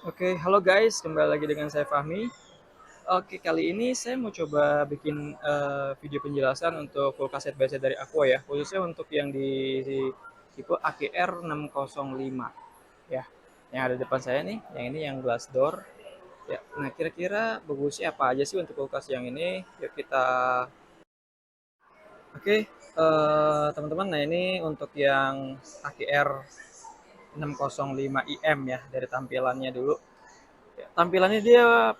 Oke, halo guys, kembali lagi dengan saya Fahmi. Oke, kali ini saya mau coba bikin video penjelasan untuk kulkas headset dari Aqua ya, khususnya untuk yang di tipe AKR 605 ya. Yang ada depan saya nih, yang ini yang glass door. Ya, nah kira-kira bagusnya apa aja sih untuk kulkas yang ini? Yuk kita. Oke, teman-teman, nah ini untuk yang AKR 605 IM ya, dari tampilannya dulu. Ya, tampilannya dia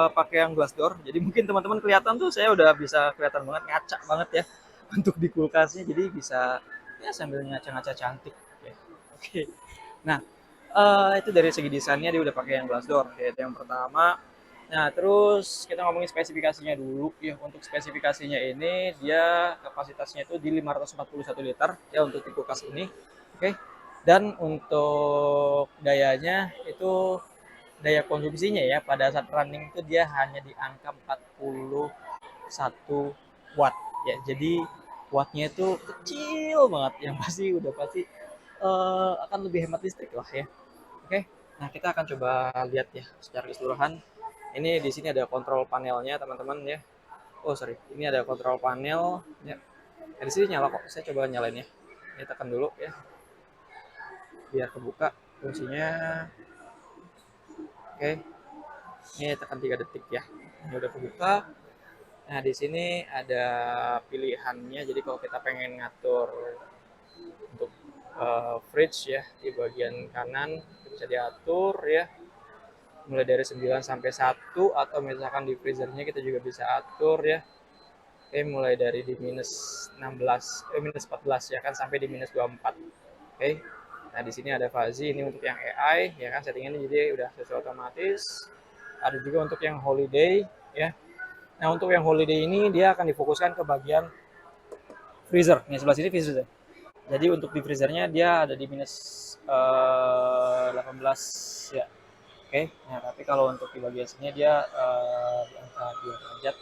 pakai yang glass door, jadi mungkin teman-teman kelihatan tuh saya udah bisa kelihatan banget ngaca banget ya untuk di kulkasnya, jadi bisa ya sambil ngaca-ngaca cantik ya. Oke, nah itu dari segi desainnya dia udah pakai yang glass door ya, itu yang pertama. Nah terus kita ngomongin spesifikasinya dulu ya. Untuk spesifikasinya ini dia kapasitasnya itu di 541 liter ya untuk di kulkas ini. Oke, dan untuk dayanya itu, daya konsumsinya ya pada saat running itu dia hanya di angka 41 watt ya. Jadi wattnya itu kecil banget, yang pasti udah pasti akan lebih hemat listrik lah ya. Oke, nah kita akan coba lihat ya secara keseluruhan. Ini di sini ada kontrol panelnya teman-teman ya. Oh sorry, ini ada kontrol panel ya. Di sini nyala kok, saya coba nyalain ya. Ini tekan dulu ya biar kebuka fungsinya. Oke, ini tekan 3 detik ya. Ini udah kebuka. Nah, di sini ada pilihannya. Jadi kalau kita pengen ngatur untuk fridge ya, di bagian kanan bisa diatur ya. Mulai dari 9 sampai 1, atau misalkan di freezernya kita juga bisa atur ya. Oke, mulai dari di minus 16, minus 14 ya kan, sampai di minus 24. Oke. Nah, di sini ada fuzzy, ini untuk yang AI ya kan, settingannya jadi udah sesuai otomatis. Ada juga untuk yang holiday ya. Nah, untuk yang holiday ini dia akan difokuskan ke bagian freezer. Nih sebelah sini freezer. Jadi untuk di freezernya dia ada di minus 18 ya. Oke. Nah, tapi kalau untuk di bagian sini dia di angka 2 derajat.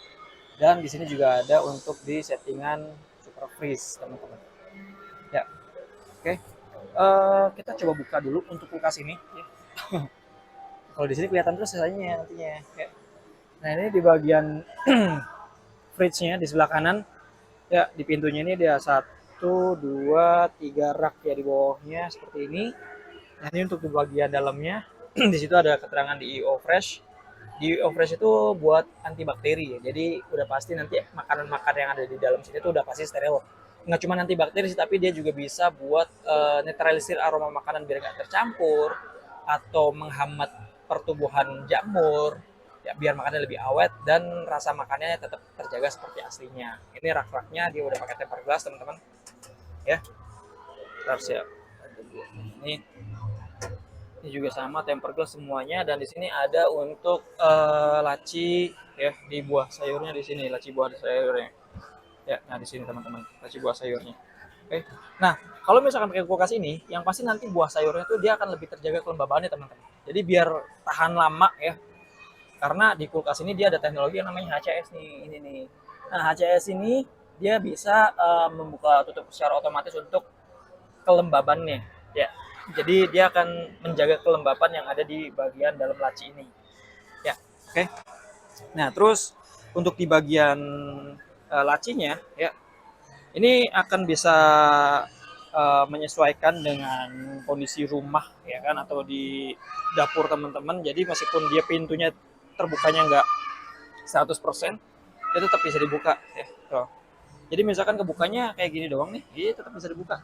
Dan di sini juga ada untuk di settingan super freeze, teman-teman. Ya, oke. Kita coba buka dulu untuk kulkas ini. Ya. Kalau di sini kelihatan terus sisanya nantinya. Ya. Nah, ini di bagian fridge-nya di sebelah kanan. Ya, di pintunya ini ada 1, 2, 3 rak ya di bawahnya seperti ini. Nah, ini untuk di bagian dalamnya. Di situ ada keterangan di EO Fresh. Di EO Fresh itu buat antibakteri ya. Jadi udah pasti nanti makanan-makanan yang ada di dalam sini tuh udah pasti steril. Nggak cuma antibakteri sih, tapi dia juga bisa buat netralisir aroma makanan biar nggak tercampur, atau menghambat pertumbuhan jamur ya, biar makannya lebih awet dan rasa makannya tetap terjaga seperti aslinya. Ini rak-raknya dia udah pakai tempered glass teman-teman ya. Harus ya. Ini juga sama tempered glass semuanya, dan di sini ada untuk laci ya di buah sayurnya, di sini laci buah sayurnya ya. Nah di sini teman-teman laci buah sayurnya. Oke. Nah kalau misalkan pakai kulkas ini, yang pasti nanti buah sayurnya tuh dia akan lebih terjaga kelembabannya teman-teman. Jadi biar tahan lama ya, karena di kulkas ini dia ada teknologi yang namanya HCS nih, ini nih. Nah HCS ini dia bisa membuka tutup secara otomatis untuk kelembabannya ya. Jadi dia akan menjaga kelembapan yang ada di bagian dalam laci ini ya. Oke. Nah terus untuk di bagian lacinya ya, ini akan bisa menyesuaikan dengan kondisi rumah ya kan, atau di dapur teman-teman. Jadi meskipun dia pintunya terbukanya nggak 100%, dia tetap bisa dibuka ya. Tuh. Jadi misalkan kebukanya kayak gini doang nih, dia tetap bisa dibuka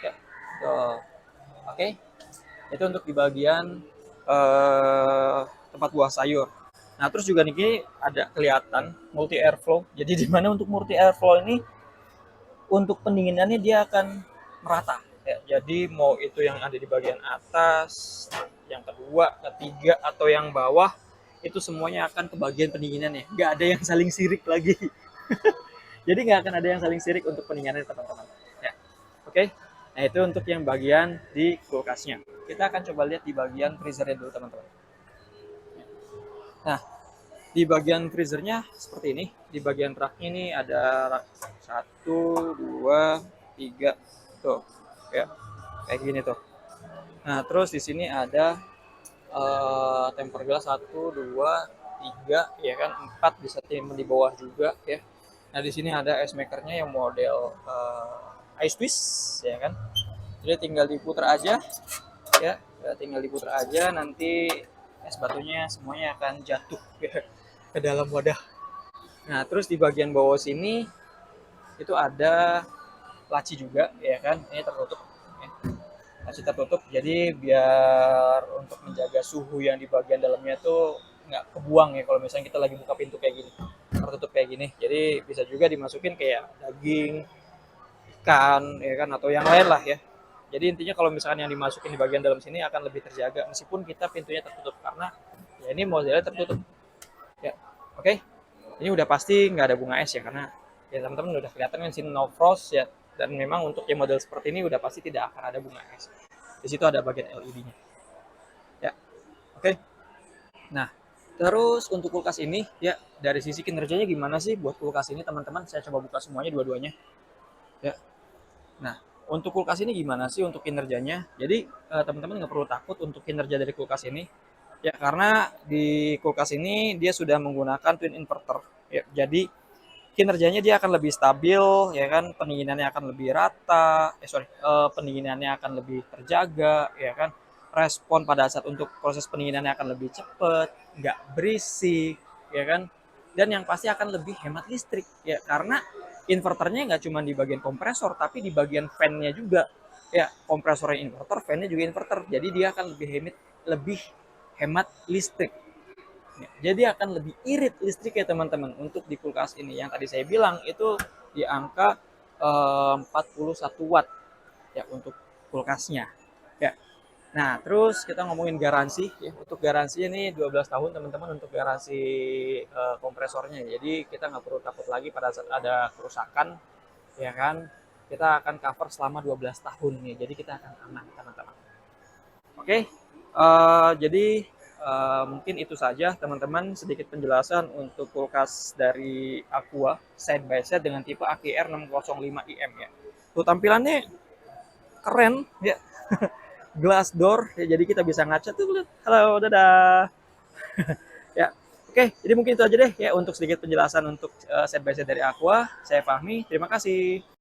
ya. Tuh. Oke. Itu untuk di bagian tempat buah sayur. Nah terus juga nih ada kelihatan multi airflow. Jadi di mana untuk multi airflow ini, untuk pendinginannya dia akan merata ya. Jadi mau itu yang ada di bagian atas, yang kedua, ketiga, atau yang bawah, itu semuanya akan ke bagian pendinginannya. Nggak ada yang saling sirik lagi. Jadi nggak akan ada yang saling sirik untuk pendinginannya teman-teman ya. Oke. Nah itu untuk yang bagian di kulkasnya. Kita akan coba lihat di bagian freezernya dulu teman-teman. Nah di bagian freezernya seperti ini. Di bagian raknya ini ada rak 1, 2, 3 tuh ya, kayak gini tuh. Nah terus di sini ada tempered glass 1, 2, 3, ya kan, 4 bisa tim di bawah juga ya. Nah di sini ada ice makernya yang model ice twist ya kan. Jadi tinggal diputar aja ya, tinggal diputar aja, nanti es batunya semuanya akan jatuh ya, ke dalam wadah. Nah terus di bagian bawah sini itu ada laci juga ya kan, ini tertutup ya. Laci tertutup, jadi biar untuk menjaga suhu yang di bagian dalamnya tuh nggak kebuang ya kalau misalnya kita lagi buka pintu kayak gini, tertutup kayak gini. Jadi bisa juga dimasukin kayak daging, ikan ya kan, atau yang lain lah ya. Jadi intinya kalau misalkan yang dimasukin di bagian dalam sini akan lebih terjaga meskipun kita pintunya tertutup, karena ya ini modelnya tertutup ya. Oke, ini udah pasti nggak ada bunga es ya, karena ya teman-teman udah kelihatan kan sini no frost ya, dan memang untuk yang model seperti ini udah pasti tidak akan ada bunga es. Di situ ada bagian LED-nya ya. Oke, nah terus untuk kulkas ini ya, dari sisi kinerjanya gimana sih buat kulkas ini teman-teman? Saya coba buka semuanya, dua-duanya ya. Nah, untuk kulkas ini gimana sih untuk kinerjanya? Jadi teman-teman nggak perlu takut untuk kinerja dari kulkas ini ya, karena di kulkas ini dia sudah menggunakan twin inverter ya. Jadi kinerjanya dia akan lebih stabil ya kan, pendinginannya akan lebih rata, pendinginannya akan lebih terjaga ya kan. Respon pada saat untuk proses pendinginannya akan lebih cepat, nggak berisik ya kan. Dan yang pasti akan lebih hemat listrik ya, karena inverternya nggak cuma di bagian kompresor tapi di bagian fan-nya juga ya. Kompresornya inverter, fan-nya juga inverter, jadi dia akan lebih hemat listrik ya. Jadi akan lebih irit listrik ya teman-teman untuk di kulkas ini. Yang tadi saya bilang itu di angka 41 watt ya untuk kulkasnya ya. Nah terus kita ngomongin garansi ya. Untuk garansi ini 12 tahun teman-teman untuk garansi kompresornya. Jadi kita nggak perlu takut lagi pada saat ada kerusakan ya kan. Kita akan cover selama 12 tahun nih. Jadi kita akan aman teman-teman. Oke, jadi mungkin itu saja teman-teman, sedikit penjelasan untuk kulkas dari Aqua side by side dengan tipe AKR 605 IM ya. Tuh tampilannya keren ya, glass door ya, jadi kita bisa ngaca tuh lihat. Halo, dadah. Ya. Oke, jadi mungkin itu aja deh ya untuk sedikit penjelasan untuk side by side dari Aqua. Saya Fahmi, terima kasih.